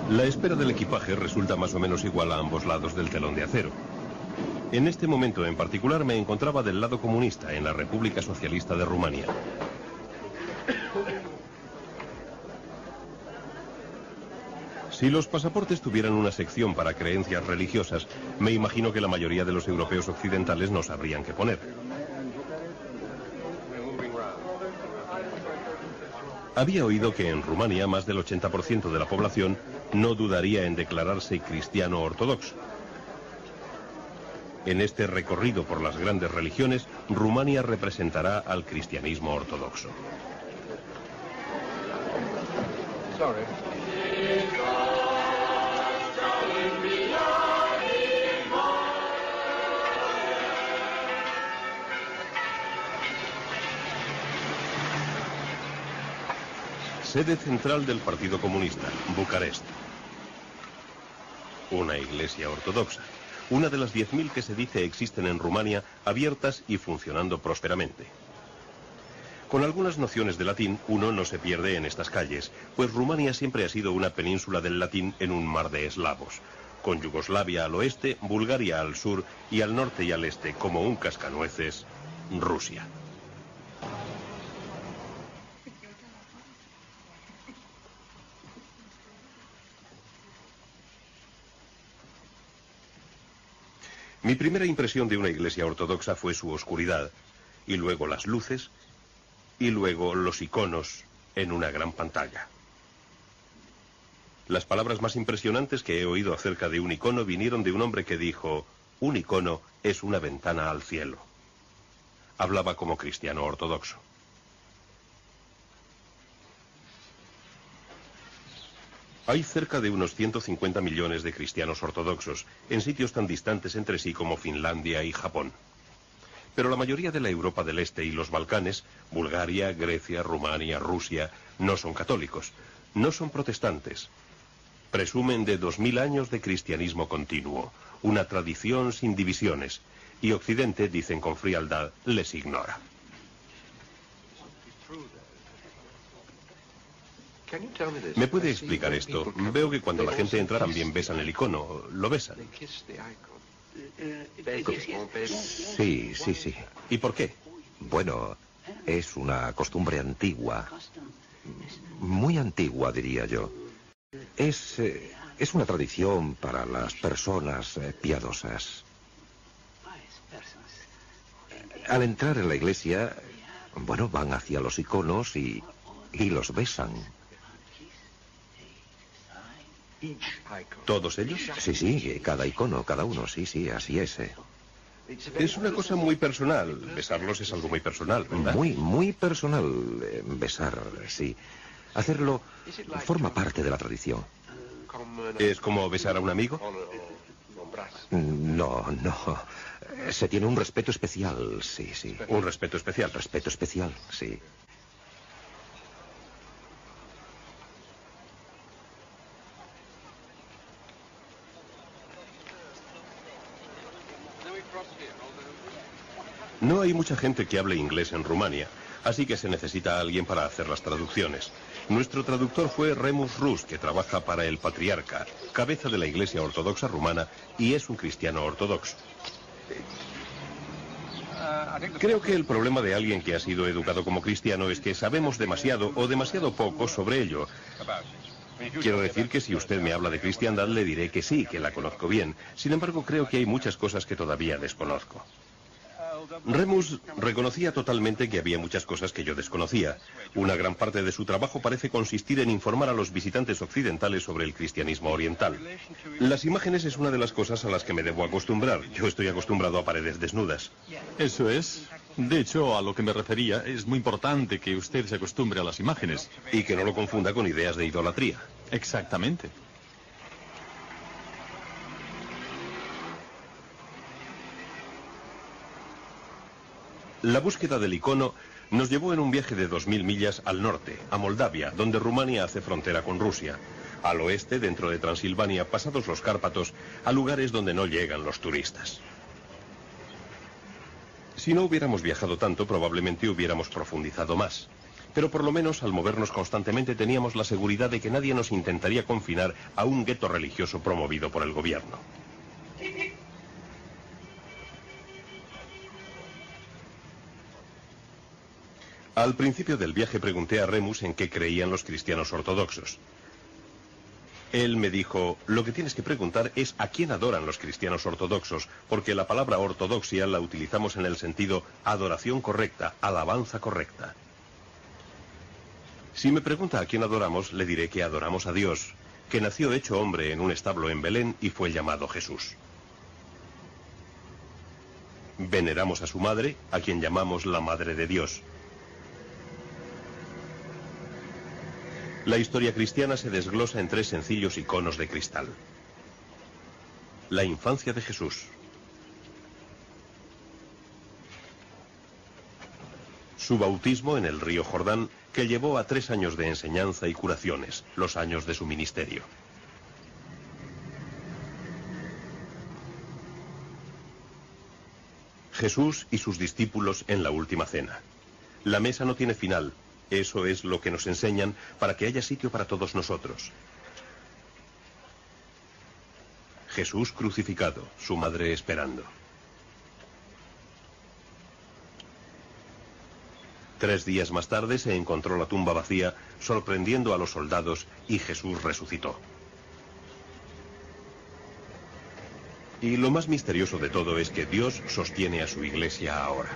La espera del equipaje resulta más o menos igual a ambos lados del telón de acero. En este momento en particular me encontraba del lado comunista, en la República Socialista de Rumania. Si los pasaportes tuvieran una sección para creencias religiosas, me imagino que la mayoría de los europeos occidentales no sabrían qué poner. Había oído que en Rumania más del 80% de la población no dudaría en declararse cristiano ortodoxo. En este recorrido por las grandes religiones, Rumania representará al cristianismo ortodoxo. Sede central del Partido Comunista, Bucarest. Una iglesia ortodoxa, una de las 10.000 que se dice existen en Rumania, abiertas y funcionando prósperamente. Con algunas nociones de latín, uno no se pierde en estas calles, pues Rumania siempre ha sido una península del latín en un mar de eslavos, con Yugoslavia al oeste, Bulgaria al sur y al norte y al este, como un cascanueces, Rusia. Mi primera impresión de una iglesia ortodoxa fue su oscuridad, y luego las luces, y luego los iconos en una gran pantalla. Las palabras más impresionantes que he oído acerca de un icono vinieron de un hombre que dijo: un icono es una ventana al cielo. Hablaba como cristiano ortodoxo. Hay cerca de unos 150 millones de cristianos ortodoxos en sitios tan distantes entre sí como Finlandia y Japón. Pero la mayoría de la Europa del Este y los Balcanes, Bulgaria, Grecia, Rumania, Rusia, no son católicos, no son protestantes. Presumen de 2000 años de cristianismo continuo, una tradición sin divisiones, y Occidente, dicen con frialdad, les ignora. ¿Me puede explicar esto? Veo que cuando la gente entra también besan el icono. ¿Lo besan? Sí, sí, sí. ¿Y por qué? Bueno, es una costumbre antigua. Muy antigua, diría yo. Es una tradición para las personas piadosas. Al entrar en la iglesia, bueno, van hacia los iconos y los besan. ¿Todos ellos? Sí, sí, cada icono, cada uno, sí, sí, así es. Es una cosa muy personal. Besarlos es algo muy personal, ¿verdad? Muy personal, besar, sí. Hacerlo forma parte de la tradición. ¿Es como besar a un amigo? No, no. Se tiene un respeto especial, sí, sí. ¿Un respeto especial? Respeto especial, sí. No hay mucha gente que hable inglés en Rumania, así que se necesita a alguien para hacer las traducciones. Nuestro traductor fue Remus Rus, que trabaja para el Patriarca, cabeza de la Iglesia Ortodoxa Rumana, y es un cristiano ortodoxo. Creo que el problema de alguien que ha sido educado como cristiano es que sabemos demasiado o demasiado poco sobre ello. Quiero decir que si usted me habla de cristiandad le diré que sí, que la conozco bien. Sin embargo, creo que hay muchas cosas que todavía desconozco. Remus reconocía totalmente que había muchas cosas que yo desconocía. Una gran parte de su trabajo parece consistir en informar a los visitantes occidentales sobre el cristianismo oriental. Las imágenes es una de las cosas a las que me debo acostumbrar. Yo estoy acostumbrado a paredes desnudas. Eso es. De hecho, a lo que me refería, es muy importante que usted se acostumbre a las imágenes. Y que no lo confunda con ideas de idolatría. Exactamente. La búsqueda del icono nos llevó en un viaje de 2000 millas al norte, a Moldavia, donde Rumania hace frontera con Rusia. Al oeste, dentro de Transilvania, pasados los Cárpatos, a lugares donde no llegan los turistas. Si no hubiéramos viajado tanto, probablemente hubiéramos profundizado más. Pero por lo menos, al movernos constantemente, teníamos la seguridad de que nadie nos intentaría confinar a un gueto religioso promovido por el gobierno. Al principio del viaje pregunté a Remus en qué creían los cristianos ortodoxos. Él me dijo, lo que tienes que preguntar es a quién adoran los cristianos ortodoxos, porque la palabra ortodoxia la utilizamos en el sentido adoración correcta, alabanza correcta. Si me pregunta a quién adoramos, le diré que adoramos a Dios, que nació hecho hombre en un establo en Belén y fue llamado Jesús. Veneramos a su madre, a quien llamamos la Madre de Dios. La historia cristiana se desglosa en 3 sencillos iconos de cristal. La infancia de Jesús. Su bautismo en el río Jordán, que llevó a 3 años de enseñanza y curaciones, los años de su ministerio. Jesús y sus discípulos en la última cena. La mesa no tiene final. Eso es lo que nos enseñan para que haya sitio para todos nosotros. Jesús crucificado, su madre esperando. 3 días más tarde se encontró la tumba vacía, sorprendiendo a los soldados, y Jesús resucitó. Y lo más misterioso de todo es que Dios sostiene a su iglesia ahora.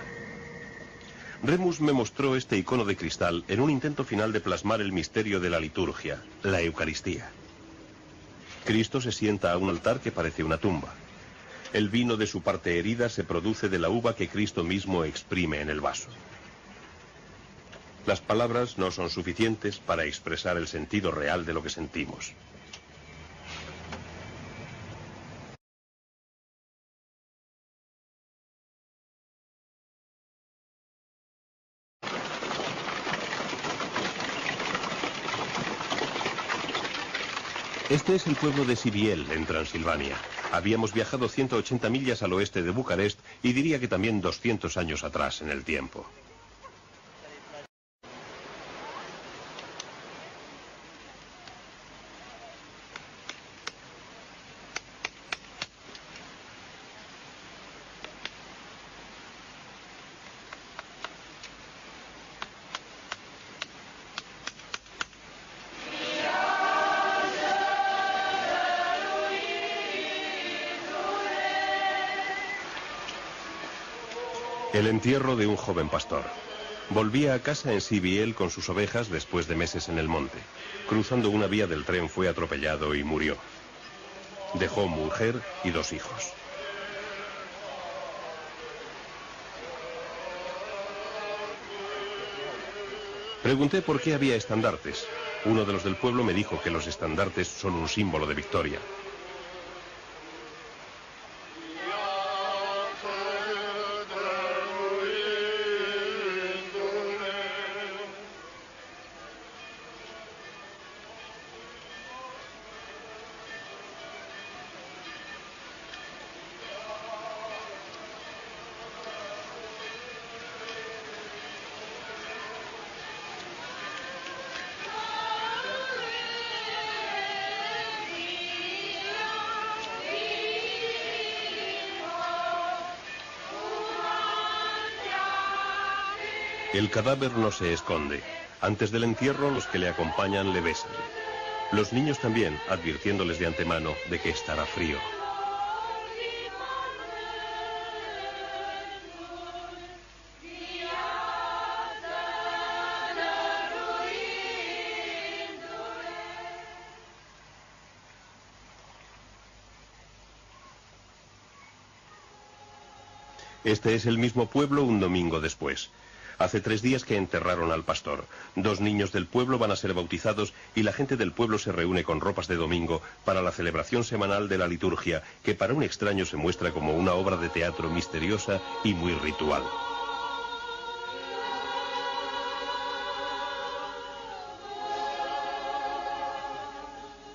Remus me mostró este icono de cristal en un intento final de plasmar el misterio de la liturgia, la Eucaristía. Cristo se sienta a un altar que parece una tumba. El vino de su parte herida se produce de la uva que Cristo mismo exprime en el vaso. Las palabras no son suficientes para expresar el sentido real de lo que sentimos. Este es el pueblo de Sibiel, en Transilvania. Habíamos viajado 180 millas al oeste de Bucarest y diría que también 200 años atrás en el tiempo. El entierro de un joven pastor. Volvía a casa en Sibiel con sus ovejas después de meses en el monte. Cruzando una vía del tren fue atropellado y murió. Dejó mujer y 2 hijos. Pregunté por qué había estandartes. Uno de los del pueblo me dijo que los estandartes son un símbolo de victoria. El cadáver no se esconde. Antes del entierro, los que le acompañan le besan. Los niños también, advirtiéndoles de antemano de que estará frío. Este es el mismo pueblo un domingo después. Hace 3 días que enterraron al pastor. 2 niños del pueblo van a ser bautizados y la gente del pueblo se reúne con ropas de domingo para la celebración semanal de la liturgia, que para un extraño se muestra como una obra de teatro misteriosa y muy ritual.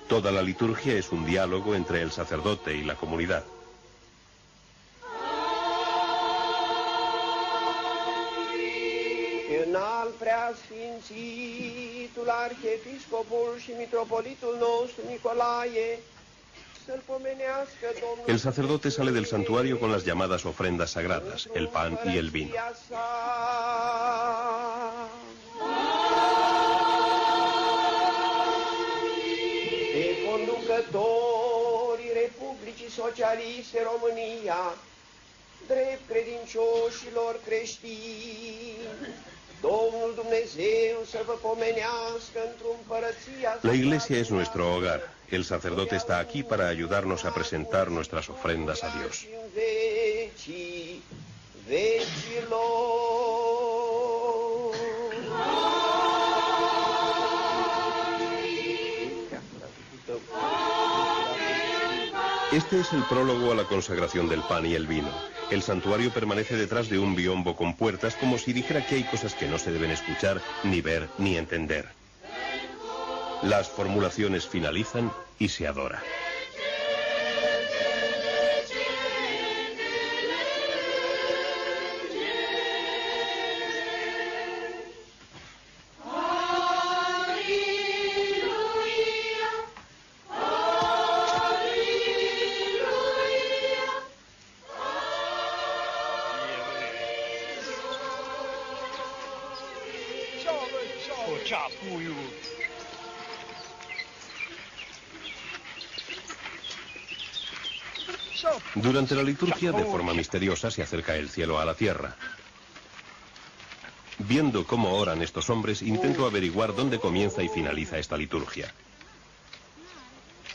Toda la liturgia es un diálogo entre el sacerdote y la comunidad. Înalt preasfințitul arhiepiscopul și mitropolitul nostru Nicolae, să-l pomenească Domnul. El sacerdote sale del santuario con las llamadas ofrendas sagradas, el pan y el vino. De conducătorii Republicii Socialiste România, drept credincioșilor creștini, Domnul Dumnezeu să vă pomenească într-o împărăția... La iglesia es nuestro hogar. El sacerdote está aquí para ayudarnos a presentar nuestras ofrendas a Dios. În vecii vecilor. Este es el prólogo a la consagración del pan y el vino. El santuario permanece detrás de un biombo con puertas, como si dijera que hay cosas que no se deben escuchar, ni ver, ni entender. Las formulaciones finalizan y se adora. Durante la liturgia, de forma misteriosa, se acerca el cielo a la tierra. Viendo cómo oran estos hombres, intento averiguar dónde comienza y finaliza esta liturgia.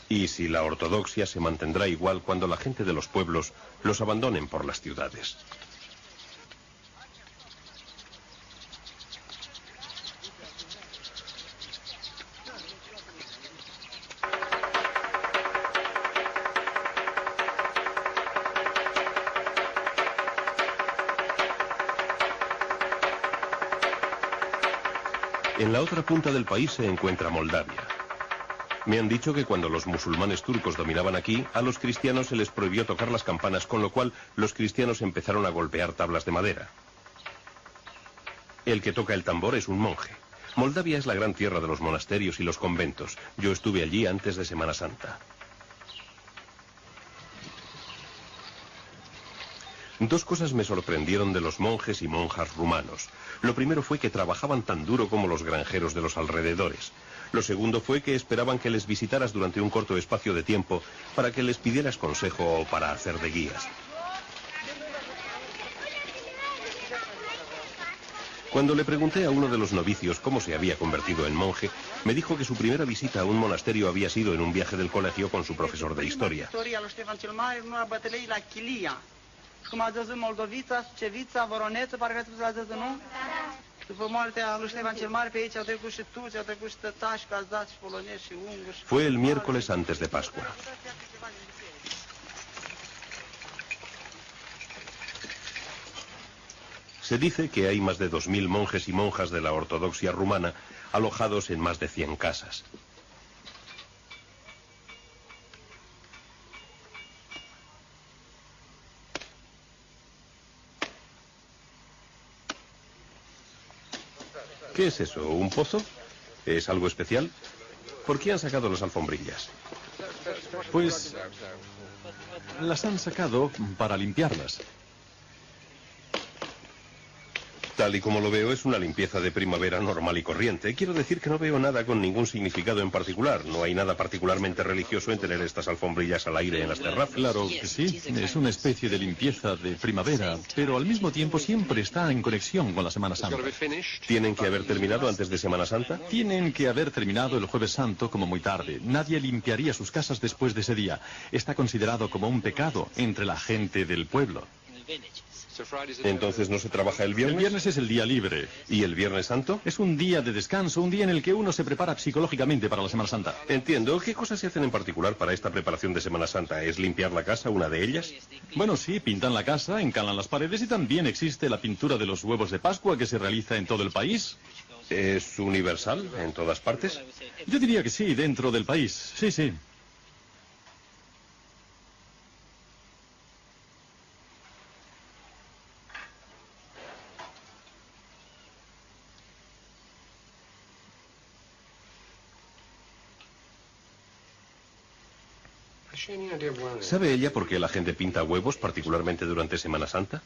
Y si la ortodoxia se mantendrá igual cuando la gente de los pueblos los abandonen por las ciudades. En la otra punta del país se encuentra Moldavia. Me han dicho que cuando los musulmanes turcos dominaban aquí, a los cristianos se les prohibió tocar las campanas, con lo cual los cristianos empezaron a golpear tablas de madera. El que toca el tambor es un monje. Moldavia es la gran tierra de los monasterios y los conventos. Yo estuve allí antes de Semana Santa. Dos cosas me sorprendieron de los monjes y monjas rumanos. Lo primero fue que trabajaban tan duro como los granjeros de los alrededores. Lo segundo fue que esperaban que les visitaras durante un corto espacio de tiempo para que les pidieras consejo o para hacer de guías. Cuando le pregunté a uno de los novicios cómo se había convertido en monje, me dijo que su primera visita a un monasterio había sido en un viaje del colegio con su profesor de historia. Cum ați văzut Moldovița, Sucevița, Voroneță, parcă ați văzut, nu? După moartea lui Ștefan cel Mare, pe aici au trecut și tuți, au trecut și tătași, cazați, și polonezi, și unguri. Fue el miércoles antes de Pascua. Se dice que hay más de 2000 monjes y monjas de la ortodoxia rumana alojados en más de 100 casas. ¿Qué es eso? ¿Un pozo? ¿Es algo especial? ¿Por qué han sacado las alfombrillas? Pues las han sacado para limpiarlas. Tal y como lo veo, es una limpieza de primavera normal y corriente. Quiero decir que no veo nada con ningún significado en particular. No hay nada particularmente religioso en tener estas alfombrillas al aire en las terrazas. Claro que sí, es una especie de limpieza de primavera, pero al mismo tiempo siempre está en conexión con la Semana Santa. ¿Tienen que haber terminado antes de Semana Santa? Tienen que haber terminado el Jueves Santo como muy tarde. Nadie limpiaría sus casas después de ese día. Está considerado como un pecado entre la gente del pueblo. Entonces no se trabaja el El viernes. viernes es el día libre. ¿Y el Viernes Santo? Es un día de descanso, un día en el que uno se prepara psicológicamente para la Semana Santa. Entiendo. ¿Qué cosas se hacen en particular para esta preparación de Semana Santa? ¿Es limpiar la casa una de ellas? Bueno, sí, pintan la casa, encalan las paredes y también existe la pintura de los huevos de Pascua que se realiza en todo el país. ¿Es universal en todas partes? Yo diría que sí, dentro del país. Sí, sí. ¿Sabe ella por qué la gente pinta huevos, particularmente durante Semana Santa?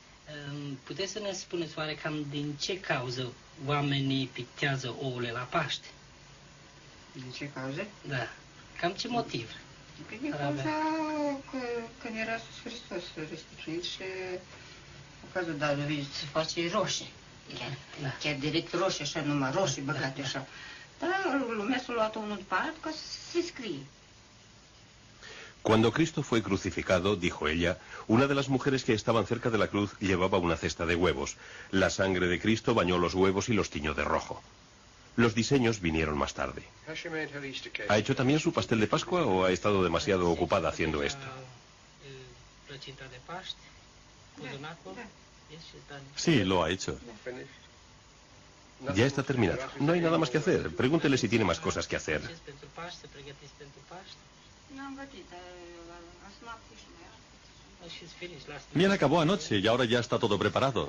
Puteți să ne spuneți oarecam din ce cauză oamenii pictează ouăle la Paște? Din ce cauze? Da. Cam ce motiv? Păi din cauza că era Iisus Hristos răstignit și în cazul David se face roșii. Chiar direct roșii, așa, numai roșii băgate așa. Dar lumea s-a luat unul după altul ca să se scrie. Cuando Cristo fue crucificado, dijo ella, una de las mujeres que estaban cerca de la cruz llevaba una cesta de huevos. La sangre de Cristo bañó los huevos y los tiñó de rojo. Los diseños vinieron más tarde. ¿Ha hecho también su pastel de Pascua o ha estado demasiado ocupada haciendo esto? Plăcinta de Paște, cozonacul, Sí, lo ha hecho. Ya está terminado. No hay nada más que hacer. Pregúntele si tiene más cosas que hacer. pentru Paște, pregătiți pentru Paște. N-am gătit, azi noapte și mai era. She's finished last Bien, acabó anoche y ahora ya está todo preparado.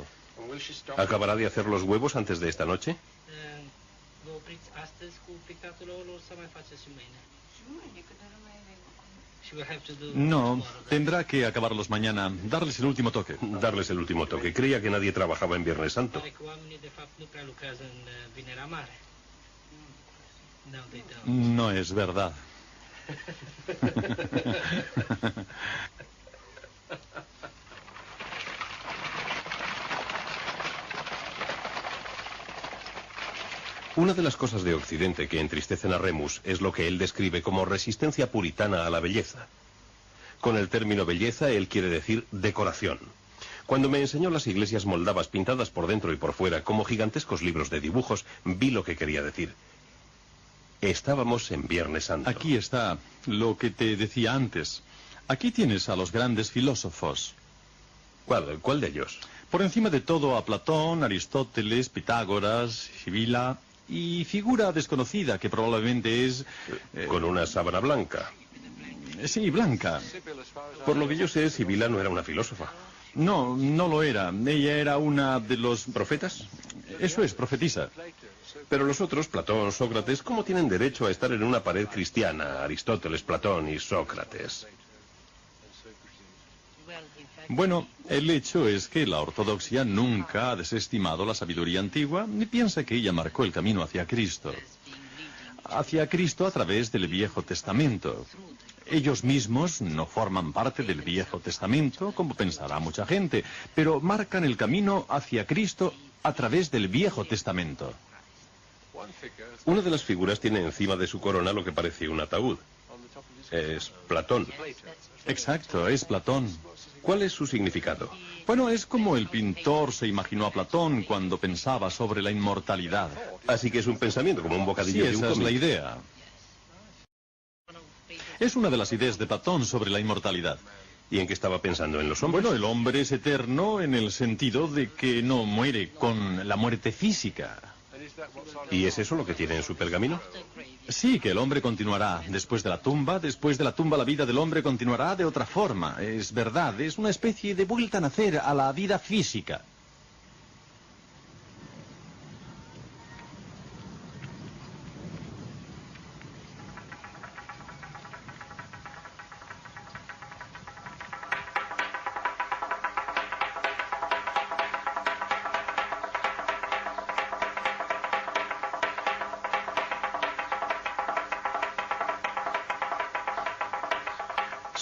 ¿Acabará de hacer los huevos antes de esta noche? Vă opriți astăzi cu pictatul ouălor sau mai faceți și mâine? Și mâine, că dar mai avem acum. She will have to do No, tomorrow. tendrá que acabarlos mañana, darles el último toque. Darles el último toque. Creía que nadie trabajaba en Viernes Santo. Pare că oamenii de fapt nu prea lucrează în Vinerea Mare. No, they don't. No es verdad. Una de las cosas de Occidente que entristecen a Remus es lo que él describe como resistencia puritana a la belleza. Con el término belleza él quiere decir decoración. Cuando me enseñó las iglesias moldavas pintadas por dentro y por fuera como gigantescos libros de dibujos, vi lo que quería decir. Estábamos en Viernes Santo. Aquí está lo que te decía antes. Aquí tienes a los grandes filósofos. ¿Cuál de ellos? Por encima de todo a Platón, Aristóteles, Pitágoras, Sibila y figura desconocida que probablemente es... Con una sábana blanca. Sí, blanca. Por lo que yo sé, Sibila no era una filósofa. No, no lo era. Ella era una de los... ¿Profetas? Eso es, profetisa. Pero los otros, Platón, Sócrates, ¿cómo tienen derecho a estar en una pared cristiana? Aristóteles, Platón y Sócrates. Bueno, el hecho es que la ortodoxia nunca ha desestimado la sabiduría antigua ni piensa que ella marcó el camino hacia Cristo. Hacia Cristo a través del Viejo Testamento. Ellos mismos no forman parte del Viejo Testamento, como pensará mucha gente, pero marcan el camino hacia Cristo a través del Viejo Testamento. Una de las figuras tiene encima de su corona lo que parece un ataúd. Es Platón. Exacto, es Platón. ¿Cuál es su significado? Bueno, es como el pintor se imaginó a Platón cuando pensaba sobre la inmortalidad. Así que es un pensamiento, como un Sí, bocadillo de un esa es la cómic. idea. Es una de las ideas de Platón sobre la inmortalidad. ¿Y en qué estaba pensando? ¿En los hombres? Bueno, el hombre es eterno en el sentido de que no muere con la muerte física. ¿Y es eso lo que tiene en su pergamino? Sí, que el hombre continuará después de la tumba la vida del hombre continuará de otra forma. Es verdad, es una especie de vuelta a nacer a la vida física.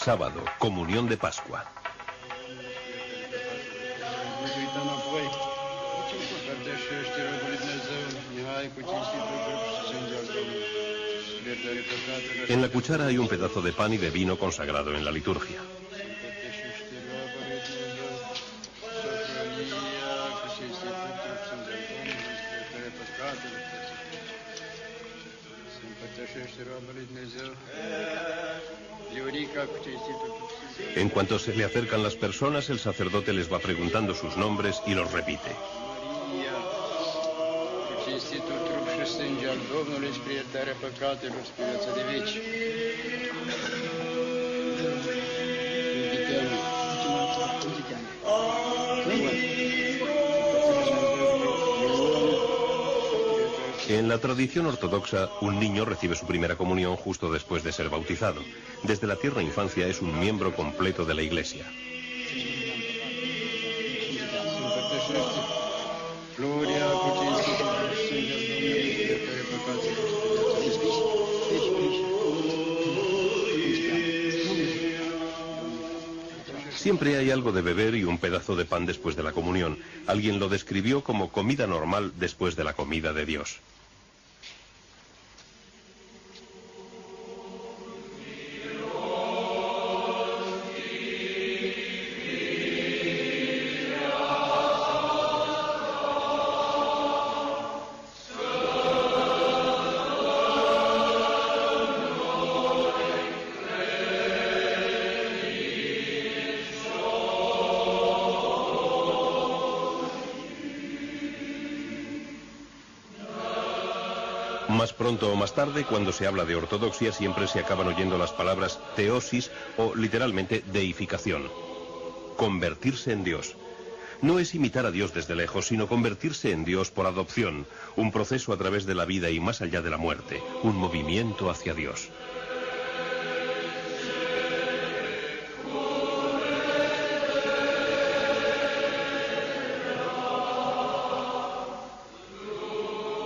Sábado, comunión de Pascua. En la cuchara hay un pedazo de pan y de vino consagrado en la liturgia. En cuanto se le acercan las personas, el sacerdote les va preguntando sus nombres y los repite. En la tradición ortodoxa, un niño recibe su primera comunión justo después de ser bautizado. Desde la tierna infancia es un miembro completo de la Iglesia. Siempre hay algo de beber y un pedazo de pan después de la comunión. Alguien lo describió como comida normal después de la comida de Dios. Más pronto o más tarde, cuando se habla de ortodoxia, siempre se acaban oyendo las palabras teosis o literalmente deificación. Convertirse en Dios. No es imitar a Dios desde lejos, sino convertirse en Dios por adopción, un proceso a través de la vida y más allá de la muerte, un movimiento hacia Dios.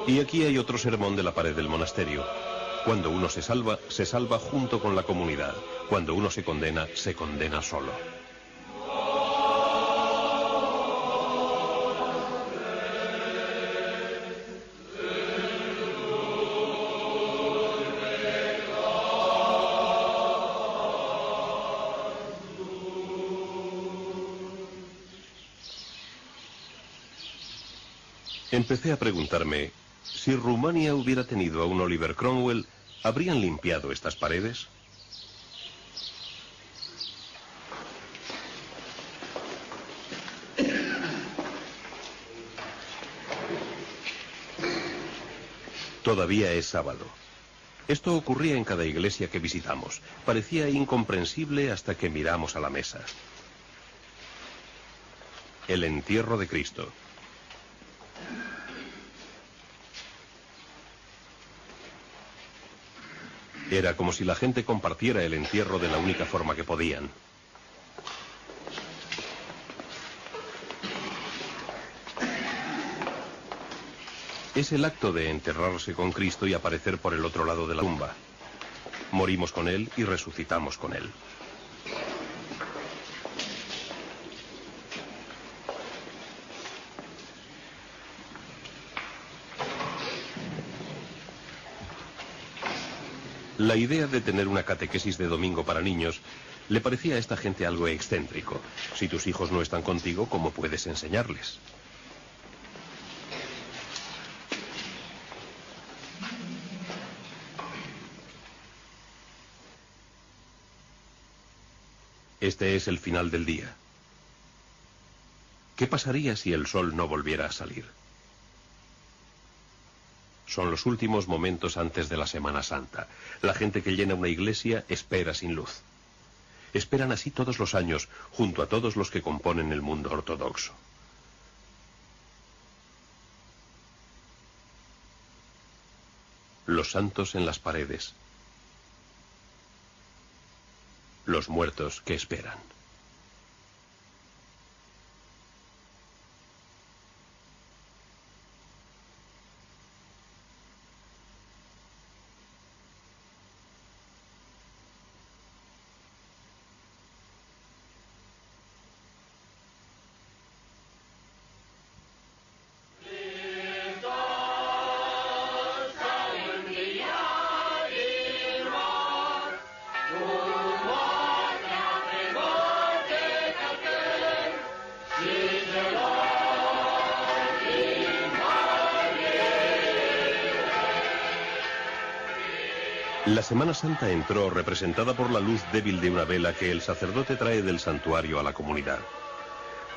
Y aquí hay otro sermón de la pared del monasterio. Cuando uno se salva junto con la comunidad. Cuando uno se condena solo. Empecé a preguntarme, si Rumania hubiera tenido a un Oliver Cromwell, ¿habrían limpiado estas paredes? Todavía es sábado. Esto ocurría en cada iglesia que visitamos. Parecía incomprensible hasta que miramos a la mesa. El entierro de Cristo. Era como si la gente compartiera el entierro de la única forma que podían. Es el acto de enterrarse con Cristo y aparecer por el otro lado de la tumba. Morimos con Él y resucitamos con Él. La idea de tener una catequesis de domingo para niños le parecía a esta gente algo excéntrico. Si tus hijos no están contigo, ¿cómo puedes enseñarles? Este es el final del día. ¿Qué pasaría si el sol no volviera a salir? Son los últimos momentos antes de la Semana Santa. La gente que llena una iglesia espera sin luz. Esperan así todos los años, junto a todos los que componen el mundo ortodoxo. Los santos en las paredes. Los muertos que esperan. Oh La Semana Santa entró representada por la luz débil de una vela que el sacerdote trae del santuario a la comunidad.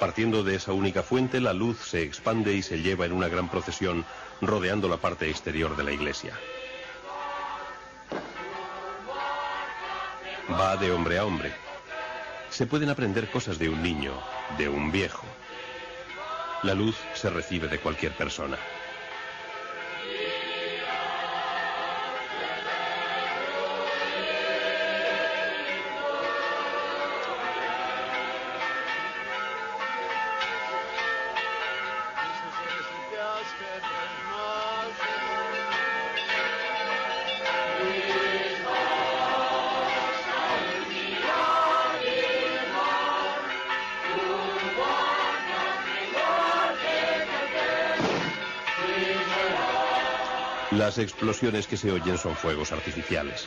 Partiendo de esa única fuente, la luz se expande y se lleva en una gran procesión, rodeando la parte exterior de la iglesia. Va de hombre a hombre. Se pueden aprender cosas de un niño, de un viejo. La luz se recibe de cualquier persona. Las explosiones que se oyen son fuegos artificiales.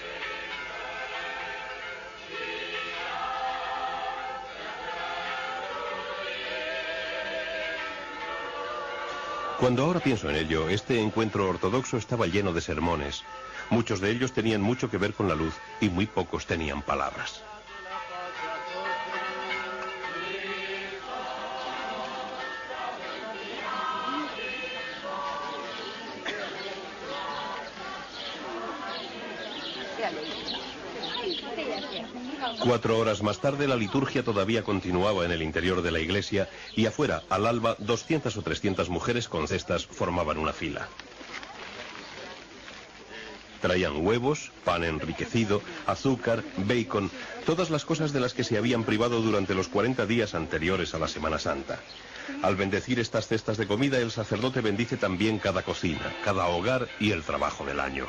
Cuando ahora pienso en ello, este encuentro ortodoxo estaba lleno de sermones. Muchos de ellos tenían mucho que ver con la luz y muy pocos tenían palabras. Cuatro horas más tarde, la liturgia todavía continuaba en el interior de la iglesia y afuera, al alba, 200 o 300 mujeres con cestas formaban una fila. Traían huevos, pan enriquecido, azúcar, bacon, todas las cosas de las que se habían privado durante los 40 días anteriores a la Semana Santa. Al bendecir estas cestas de comida, el sacerdote bendice también cada cocina, cada hogar y el trabajo del año.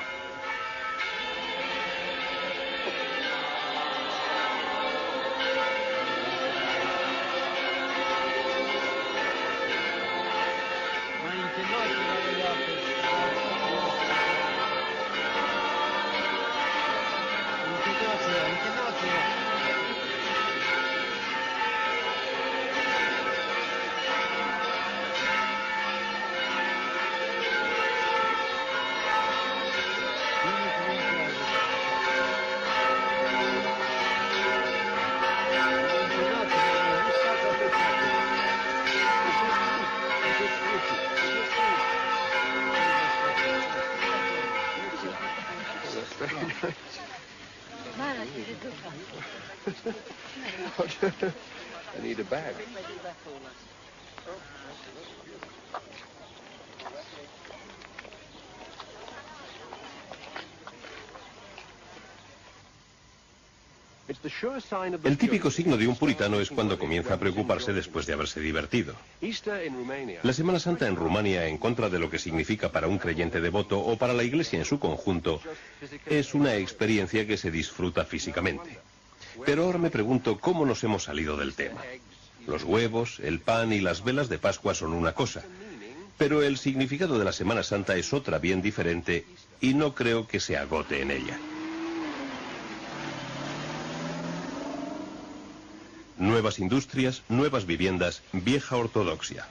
I need a bag. El típico signo de un puritano es cuando comienza a preocuparse después de haberse divertido. La Semana Santa en Rumania, en contra de lo que significa para un creyente devoto o para la Iglesia en su conjunto, es una experiencia que se disfruta físicamente. Pero ahora me pregunto cómo nos hemos salido del tema. Los huevos, el pan y las velas de Pascua son una cosa, pero el significado de la Semana Santa es otra bien diferente y no creo que se agote en ella. Nuevas industrias, nuevas viviendas, vieja ortodoxia.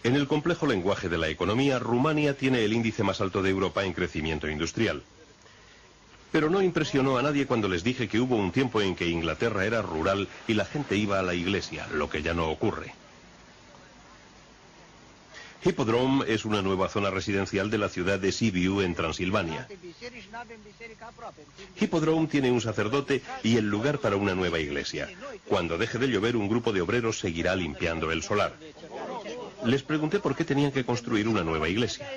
En el complejo lenguaje de la economía, Rumania tiene el índice más alto de Europa en crecimiento industrial. Pero no impresionó a nadie cuando les dije que hubo un tiempo en que Inglaterra era rural y la gente iba a la iglesia, lo que ya no ocurre. Hippodrome es una nueva zona residencial de la ciudad de Sibiu, en Transilvania. Hippodrome tiene un sacerdote y el lugar para una nueva iglesia. Cuando deje de llover, un grupo de obreros seguirá limpiando el solar. Les pregunté por qué tenían que construir una nueva iglesia.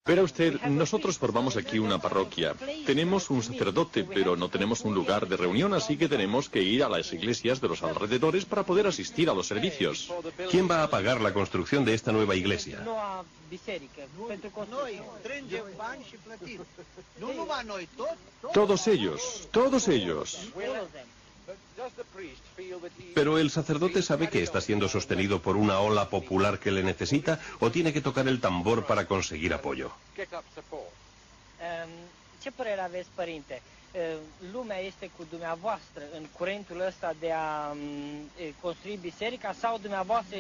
Verá usted, nosotros formamos aquí una parroquia. Tenemos un sacerdote, pero no tenemos un lugar de reunión, así que tenemos que ir a las iglesias de los alrededores para poder asistir a los servicios. ¿Quién va a pagar la construcción de esta nueva iglesia? Todos ellos, todos ellos. ¿Pero el sacerdote sabe que está siendo sostenido por una ola popular que le necesita o tiene que tocar el tambor para conseguir apoyo? Ce părere aveți, părinte? Lumea este cu dumneavoastră în curentul ăsta de a construi biserica sau dumneavoastră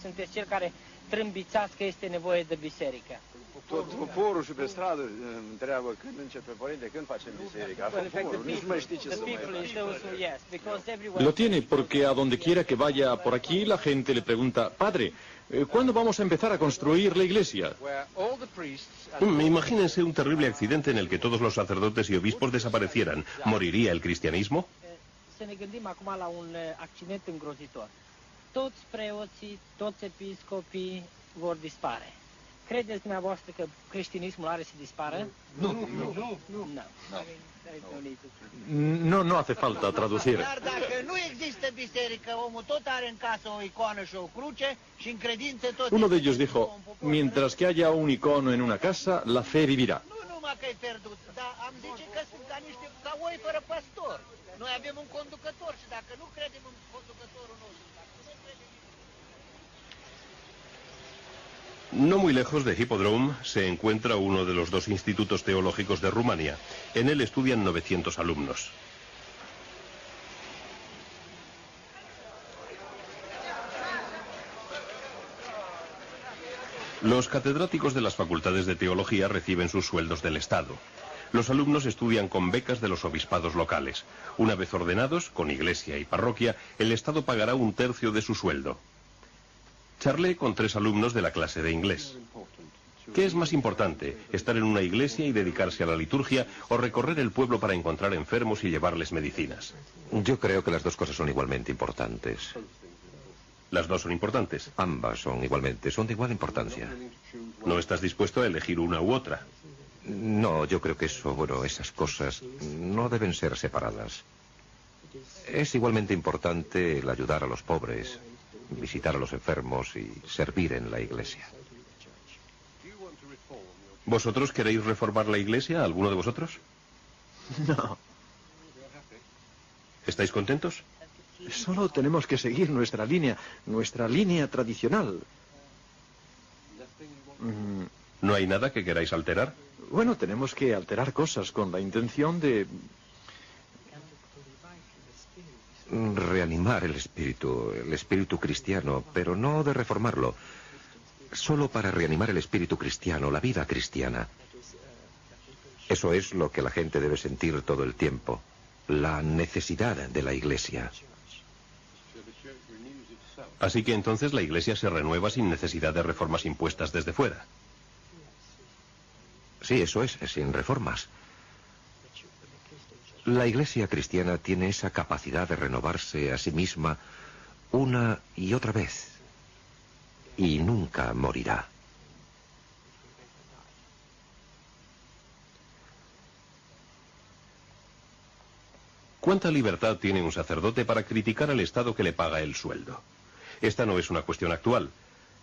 sunteți cel care trâmbițați că este nevoie de biserică? Tot poporul și pe stradă întreabă când începe, părinte, când facem biserica. Poporul, nici nu mai știi ce să mai faci. Lo tiene porque a donde quiera que vaya por aquí la gente le pregunta, padre, ¿cuándo vamos a empezar a construir la iglesia? Imagínense un terrible accidente en el que todos los sacerdotes y obispos desaparecieran. ¿Moriría el cristianismo? Să ne gândim acum la un accident îngrozitor. Toți preoții, toți episcopii vor dispare. Credeți dumneavoastră că creștinismul are să dispară? No hace falta traducir. Dar dacă nu există biserică, omul tot are în casă o icoană și o cruce și în credință tot... Uno de ellos dijo, mientras que haya un icono en una casa, la fe vivirá. Nu numai că e pierdut, dar am zice că sunt ca oi fără pastor. Noi avem un conducător și dacă nu credem în conducătorul nostru, No muy lejos de Hippodrome se encuentra uno de los dos institutos teológicos de Rumania. En él estudian 900 alumnos. Los catedráticos de las facultades de teología reciben sus sueldos del Estado. Los alumnos estudian con becas de los obispados locales. Una vez ordenados, con iglesia y parroquia, el Estado pagará un tercio de su sueldo. Charlé con 3 alumnos de la clase de inglés. ¿Qué es más importante, estar en una iglesia y dedicarse a la liturgia o recorrer el pueblo para encontrar enfermos y llevarles medicinas? Yo creo que las dos cosas son igualmente importantes. ¿Las dos son importantes? Ambas son de igual importancia. ¿No estás dispuesto a elegir una u otra? No, yo creo que esas cosas no deben ser separadas. Es igualmente importante el ayudar a los pobres, visitar a los enfermos y servir en la iglesia. ¿Vosotros queréis reformar la iglesia, alguno de vosotros? No. ¿Estáis contentos? Solo tenemos que seguir nuestra línea tradicional. ¿No hay nada que queráis alterar? Bueno, tenemos que alterar cosas con la intención de... reanimar el espíritu cristiano, pero no de reformarlo. Solo para reanimar el espíritu cristiano, la vida cristiana. Eso es lo que la gente debe sentir todo el tiempo. La necesidad de la iglesia. Así que entonces la iglesia se renueva sin necesidad de reformas impuestas desde fuera. Sí, eso es, sin reformas. La iglesia cristiana tiene esa capacidad de renovarse a sí misma una y otra vez. Y nunca morirá. ¿Cuánta libertad tiene un sacerdote para criticar al Estado que le paga el sueldo? Esta no es una cuestión actual.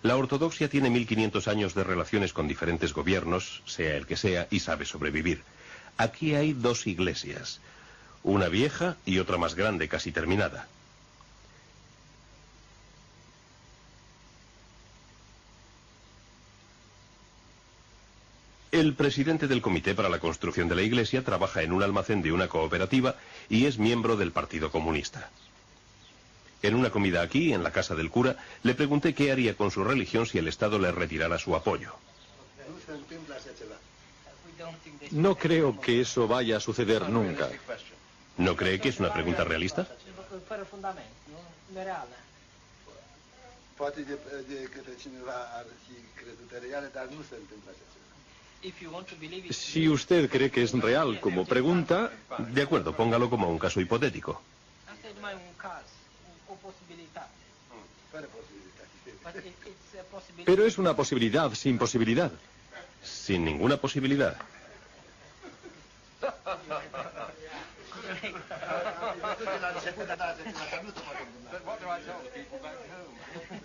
La ortodoxia tiene 1500 años de relaciones con diferentes gobiernos, sea el que sea, y sabe sobrevivir. Aquí hay 2 iglesias, una vieja y otra más grande, casi terminada. El presidente del Comité para la Construcción de la Iglesia trabaja en un almacén de una cooperativa y es miembro del Partido Comunista. En una comida aquí, en la casa del cura, le pregunté qué haría con su religión si el Estado le retirara su apoyo. No creo que eso vaya a suceder nunca. ¿No cree que es una pregunta realista? Si usted cree que es real como pregunta... De acuerdo, póngalo como un caso hipotético. Pero es una posibilidad sin posibilidad. Sin ninguna posibilidad.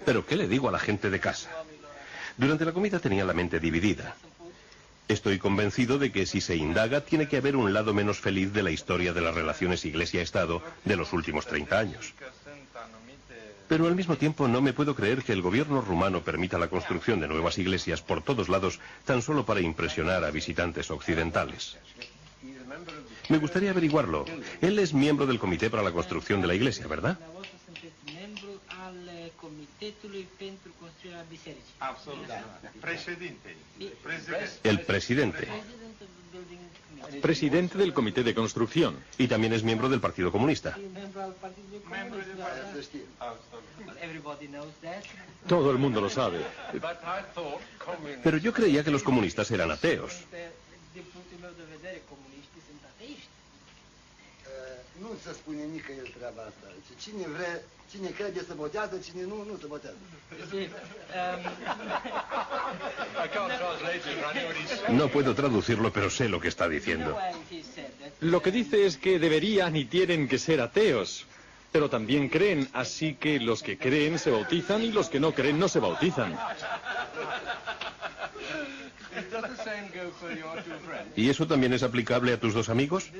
Pero ¿qué le digo a la gente de casa? Durante la comida tenía la mente dividida. Estoy convencido de que si se indaga tiene que haber un lado menos feliz de la historia de las relaciones Iglesia-Estado de los últimos 30 años. Pero al mismo tiempo no me puedo creer que el gobierno rumano permita la construcción de nuevas iglesias por todos lados tan solo para impresionar a visitantes occidentales. Me gustaría averiguarlo. Él es miembro del comité para la construcción de la iglesia, ¿verdad? El presidente. Presidente del comité de construcción. Y también es miembro del Partido Comunista. Todo el mundo lo sabe. Pero yo creía que los comunistas eran ateos. Nu se spune nicăieri treaba asta. Cine crede se botează, cine nu, nu se botează. No puedo traducirlo, pero sé lo que está diciendo. Lo que dice es que deberían y tienen que ser ateos. Pero también creen, así que los que creen se bautizan y los que no creen no se bautizan. ¿Y eso también es aplicable a tus dos amigos?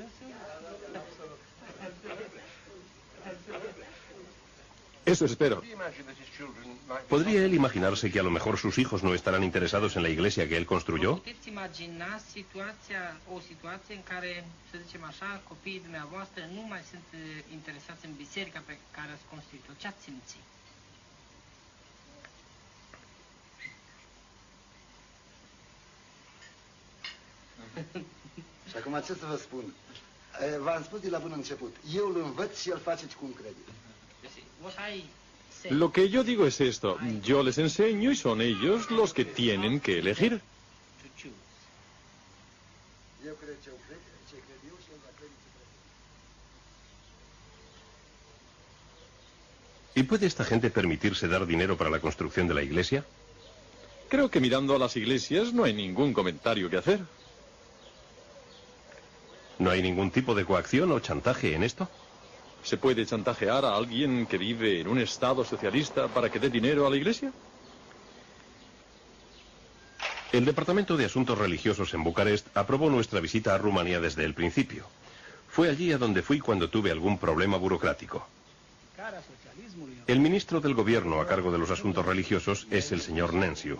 Eso espero. ¿Podría él imaginarse que a lo mejor sus hijos no estarán interesados en la iglesia que él construyó? Puteți imagina o situație în care, să zicem așa, copiii dumneavoastră nu mai sunt interesați în biserica pe care ați construit-o. Ce ați simțit? Și acum ce să vă spun? V-am spus de la bun început. Eu îl învăț și el face cum crede. Lo que yo digo es esto. Yo les enseño y son ellos los que tienen que elegir. Eu cred ce cred eu și el va crede ce crede. ¿Y puede esta gente permitirse dar dinero para la construcción de la iglesia? Creo que mirando a las iglesias no hay ningún comentario que hacer. ¿No hay ningún tipo de coacción o chantaje en esto? ¿Se puede chantajear a alguien que vive en un estado socialista para que dé dinero a la iglesia? El Departamento de Asuntos Religiosos en Bucarest aprobó nuestra visita a Rumanía desde el principio. Fue allí a donde fui cuando tuve algún problema burocrático. El ministro del gobierno a cargo de los asuntos religiosos es el señor Nenciu.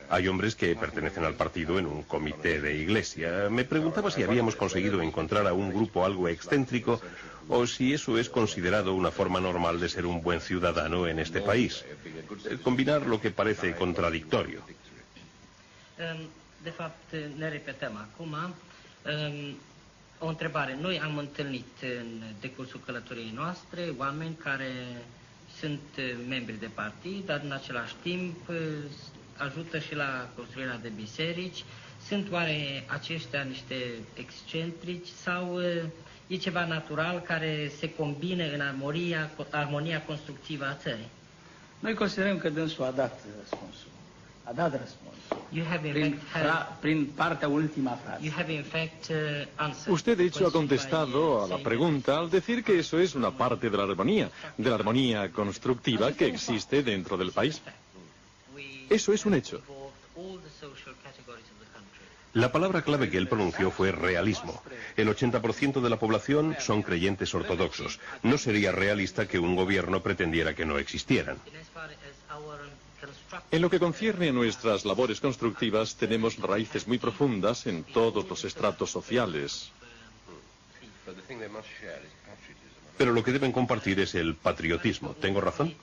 Hay hombres que pertenecen al partido en un comité de iglesia. Me preguntaba si habíamos conseguido encontrar a un grupo algo excéntrico o si eso es considerado una forma normal de ser un buen ciudadano en este país. Combinar lo que parece contradictorio. De fapt, ne repetăm acum. O întrebare. Noi am întâlnit în decursul călătoriei noastre oameni care sunt membri de partid, dar în același timp ajută și la construirea de biserici. Sunt oare aceștia niște excentrici sau e ceva natural care se combină în armonia constructivă a țării? Noi considerăm că dânsul a dat răspunsul. A dat răspunsul. Prin partea ultima frase. Usted, de hecho, ha contestado a la pregunta al decir que eso es una parte de la armonía constructiva que existe dentro del país. Eso es un hecho. La palabra clave que él pronunció fue realismo. El 80% de la población son creyentes ortodoxos. No sería realista que un gobierno pretendiera que no existieran. En lo que concierne a nuestras labores constructivas, tenemos raíces muy profundas en todos los estratos sociales. Pero lo que deben compartir es el patriotismo. ¿Tengo razón?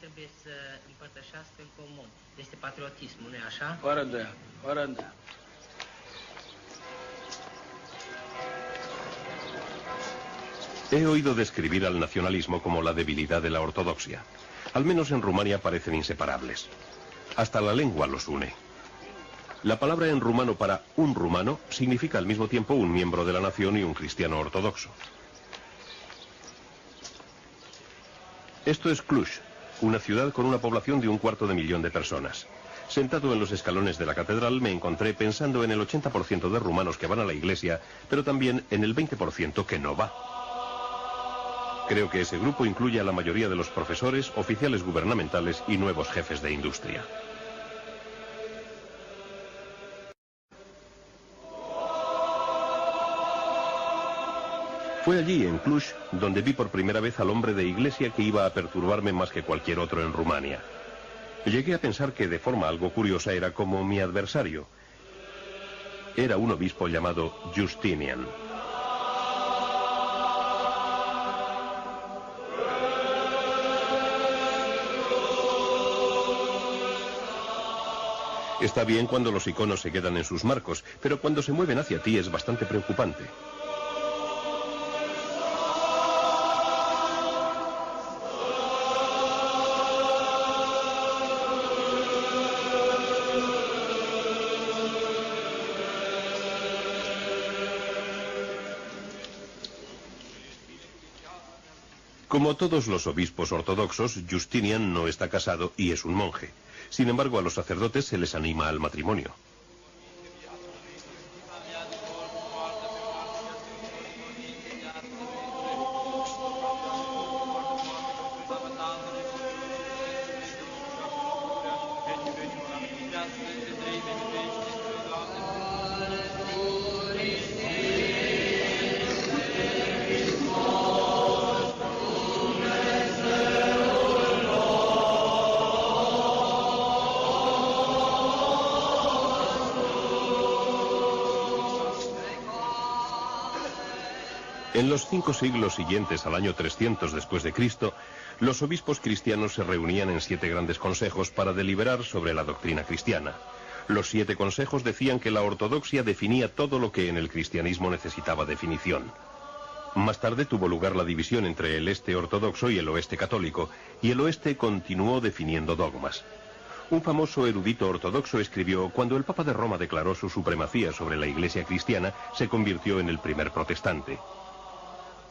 He oído describir al nacionalismo como la debilidad de la ortodoxia. Al menos en Rumania parecen inseparables. Hasta la lengua los une. La palabra en rumano para un rumano significa al mismo tiempo un miembro de la nación y un cristiano ortodoxo. Esto es Cluj, una ciudad con una población de 250.000 de personas. Sentado en los escalones de la catedral me encontré pensando en el 80% de rumanos que van a la iglesia, pero también en el 20% que no va. Creo que ese grupo incluye a la mayoría de los profesores, oficiales gubernamentales y nuevos jefes de industria. Fue allí, en Cluj, donde vi por primera vez al hombre de iglesia que iba a perturbarme más que cualquier otro en Rumania. Llegué a pensar que de forma algo curiosa era como mi adversario. Era un obispo llamado Justinian. Está bien cuando los iconos se quedan en sus marcos, pero cuando se mueven hacia ti es bastante preocupante. Como todos los obispos ortodoxos, Justinian no está casado y es un monje. Sin embargo, a los sacerdotes se les anima al matrimonio. En los 5 siglos siguientes al año 300 después de Cristo, los obispos cristianos se reunían en 7 grandes consejos para deliberar sobre la doctrina cristiana. Los 7 consejos decían que la ortodoxia definía todo lo que en el cristianismo necesitaba definición. Más tarde tuvo lugar la división entre el este ortodoxo y el oeste católico, y el oeste continuó definiendo dogmas. Un famoso erudito ortodoxo escribió: cuando el Papa de Roma declaró su supremacía sobre la Iglesia cristiana, se convirtió en el primer protestante.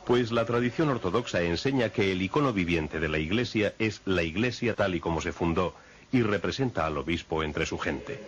Pues la tradición ortodoxa enseña que el icono viviente de la Iglesia es la Iglesia tal y como se fundó y representa al obispo entre su gente.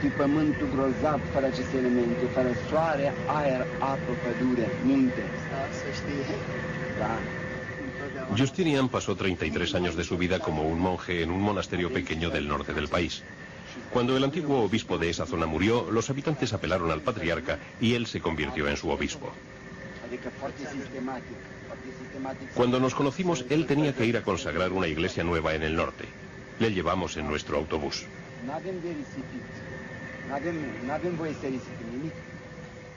Fi pământul grozav fără aceste elemente, fără soare, aer, apă, pădure, munte. Să știi. Da. Justinian pasó 33 años de su vida como un monje en un monasterio pequeño del norte del país. Cuando el antiguo obispo de esa zona murió, los habitantes apelaron al patriarca y él se convirtió en su obispo. Cuando nos conocimos, él tenía que ir a consagrar una iglesia nueva en el norte. Le llevamos en nuestro autobús.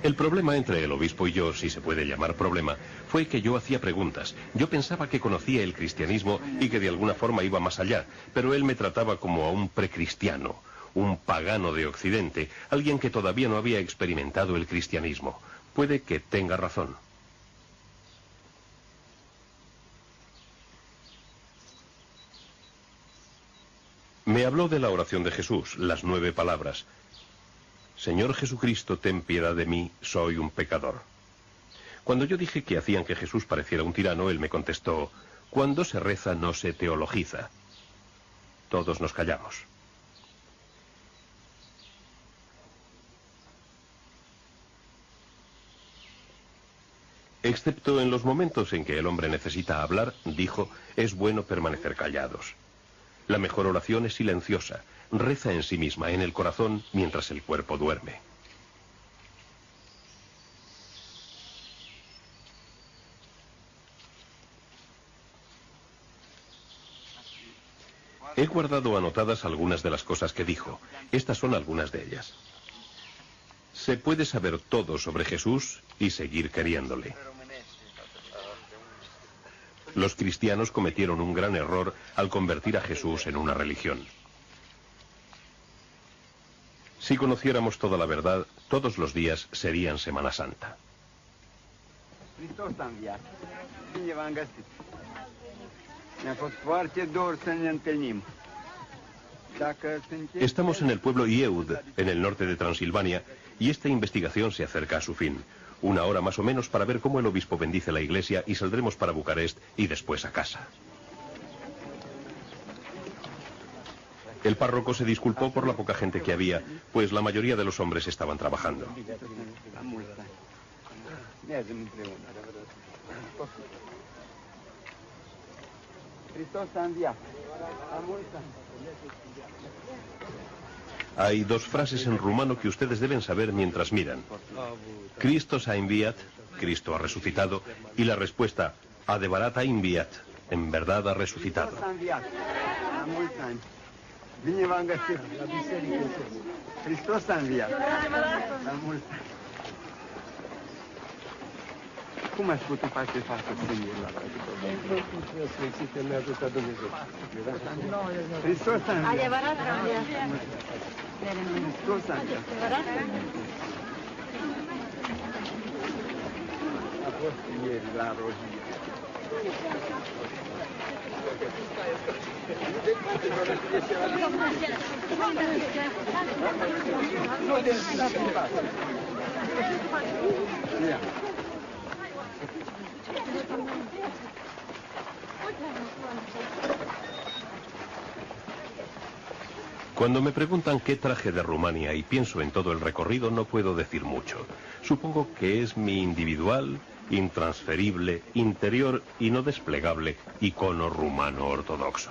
El problema entre el obispo y yo, si se puede llamar problema, fue que yo hacía preguntas. Yo pensaba que conocía el cristianismo y que de alguna forma iba más allá, pero él me trataba como a un precristiano, un pagano de Occidente, alguien que todavía no había experimentado el cristianismo. Puede que tenga razón. Me habló de la oración de Jesús, las 9 palabras. Señor Jesucristo, ten piedad de mí, soy un pecador. Cuando yo dije que hacían que Jesús pareciera un tirano, él me contestó: cuando se reza no se teologiza. Todos nos callamos. Excepto en los momentos en que el hombre necesita hablar, dijo, es bueno permanecer callados. La mejor oración es silenciosa, reza en sí misma, en el corazón, mientras el cuerpo duerme. He guardado anotadas algunas de las cosas que dijo. Estas son algunas de ellas. Se puede saber todo sobre Jesús y seguir queriéndole. Los cristianos cometieron un gran error al convertir a Jesús en una religión. Si conociéramos toda la verdad, todos los días serían Semana Santa. Hristos a înviat. Bine v-am găsit. Mi-a fost foarte dor să ne întâlnim. Estamos en el pueblo Yeud, en el norte de Transilvania, y esta investigación se acerca a su fin. 1 hora más o menos para ver cómo el obispo bendice la iglesia y saldremos para Bucarest y después a casa. El párroco se disculpó por la poca gente que había, pues la mayoría de los hombres estaban trabajando. Hay 2 frases en rumano que ustedes deben saber mientras miran. Christos a enviat, Cristo ha resucitado, y la respuesta, adevărat a enviat, en verdad ha resucitado. Bine v-am găsit la biserică. Hristos a înviat. La mulți ani. Cum ați putut face față singur la Sfințite ne ajută Dumnezeu. Hristos a înviat. Adevărat că a înviat. Hristos a înviat. A fost ieri la Rozie. Cuando me preguntan qué traje de Rumania y pienso en todo el recorrido, no puedo decir mucho. Supongo que es mi individual, intransferible, interior y no desplegable icono rumano ortodoxo.